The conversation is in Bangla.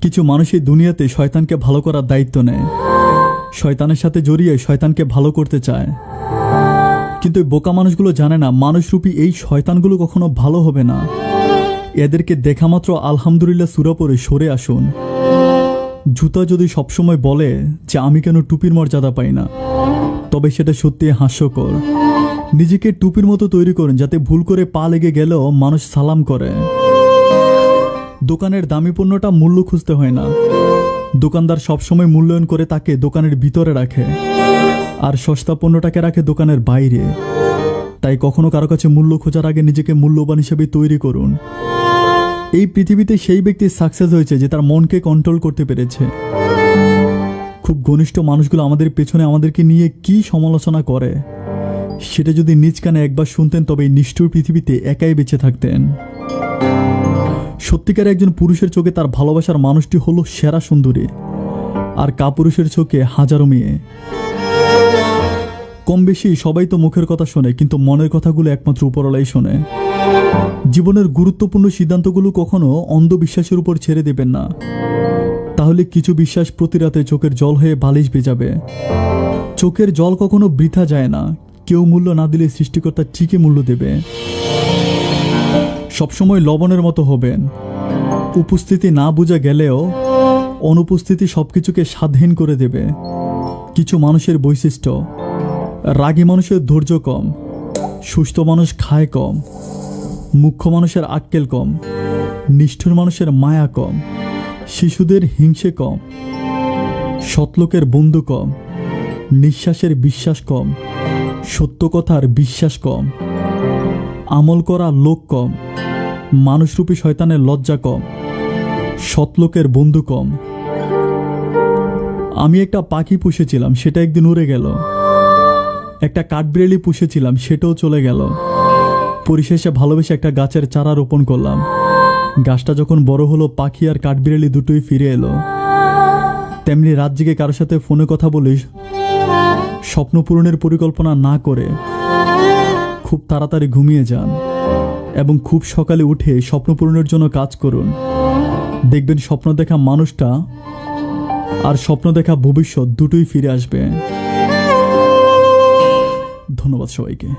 কিছু মানুষ এই দুনিয়াতে শয়তানকে ভালো করার দায়িত্ব নেয়, শয়তানের সাথে জড়িয়ে শয়তানকে ভালো করতে চায়। কিন্তু এই বোকা মানুষগুলো জানে না মানুষরূপী এই শয়তানগুলো কখনো ভালো হবে না। এদেরকে দেখা মাত্র আলহামদুলিল্লাহ সূরা পড়ে সরে আসুন। জুতা যদি সবসময় বলে যে আমি কেন টুপির মর্যাদা পাই না, তবে সেটা সত্যি হাস্যকর। নিজেকে টুপির মতো তৈরি করুন যাতে ভুল করে পা লেগে গেলেও মানুষ সালাম করে। দোকানের দামি পণ্যটা মূল্য খুঁজতে হয় না, দোকানদার সবসময় মূল্যায়ন করে তাকে দোকানের ভিতরে রাখে, আর সস্তা পণ্যটাকে রাখে দোকানের বাইরে। তাই কখনো কারো কাছে মূল্য খোঁজার আগে নিজেকে মূল্যবান হিসেবে তৈরি করুন। এই পৃথিবীতে সেই ব্যক্তি সাকসেস হয়েছে যে তার মনকে কন্ট্রোল করতে পেরেছে। খুব ঘনিষ্ঠ মানুষগুলো আমাদের পেছনে আমাদেরকে নিয়ে কি সমালোচনা করে, সেটা যদি নিজ কানে একবার শুনতেন তবে এই নিষ্ঠুর পৃথিবীতে একাই বেঁচে থাকতেন। সত্যিকার একজন পুরুষের চোখে তার ভালোবাসার মানুষটি হলো সেরা সুন্দরী, আর কাপুরুষের চোখে হাজারো মেয়ে। কম বেশি সবাই তো মুখের কথা শোনে, কিন্তু মনের কথাগুলো একমাত্র উপরওয়ালাই শোনে। জীবনের গুরুত্বপূর্ণ সিদ্ধান্তগুলো কখনো অন্ধবিশ্বাসের উপর ছেড়ে দেবেন না, তাহলে কিছু বিশ্বাস প্রতি রাতে চোখের জল হয়ে বালিশ ভেজাবে। চোখের জল কখনো বৃথা যায় না, কেউ মূল্য না দিলে সৃষ্টিকর্তা ঠিকই মূল্য দেবে। সবসময় লবণের মতো হবেন, উপস্থিতি না বোঝা গেলেও অনুপস্থিতি সবকিছুকে স্বাধীন করে দেবে। কিছু মানুষের বৈশিষ্ট্য: রাগী মানুষের ধৈর্য কম, সুস্থ মানুষ খায় কম, মুখ্য মানুষের আক্কেল কম, নিষ্ঠুর মানুষের মায়া কম, শিশুদের হিংসে কম, সৎলোকের বন্ধু কম, নিঃশ্বাসের বিশ্বাস কম, সত্য কথার বিশ্বাস কম, আমল করা লোক কম, মানুষরূপী শয়তানের লজ্জা কম, সৎলোকের বন্ধু কম। আমি একটা পাখি পুষেছিলাম, সেটা একদিন উড়ে গেল। একটা কাঠবিড়ালি পুষেছিলাম, সেটাও চলে গেল। পরিশেষে ভালোবেসে একটা গাছের চারা রোপণ করলাম। গাছটা যখন বড় হলো, পাখি আর কাঠবিড়ালি দুটোই ফিরে এলো। তেমনি রাত জেগে কারোর সাথে ফোনে কথা বলিস, স্বপ্ন পূরণের পরিকল্পনা না করে খুব তাড়াতাড়ি ঘুমিয়ে যান এবং খুব সকালে উঠে স্বপ্ন পূরণের জন্য কাজ করুন। দেখবেন স্বপ্ন দেখা মানুষটা আর স্বপ্ন দেখা ভবিষ্যৎ দুটোই ফিরে আসবে। ধন্যবাদ সবাইকে।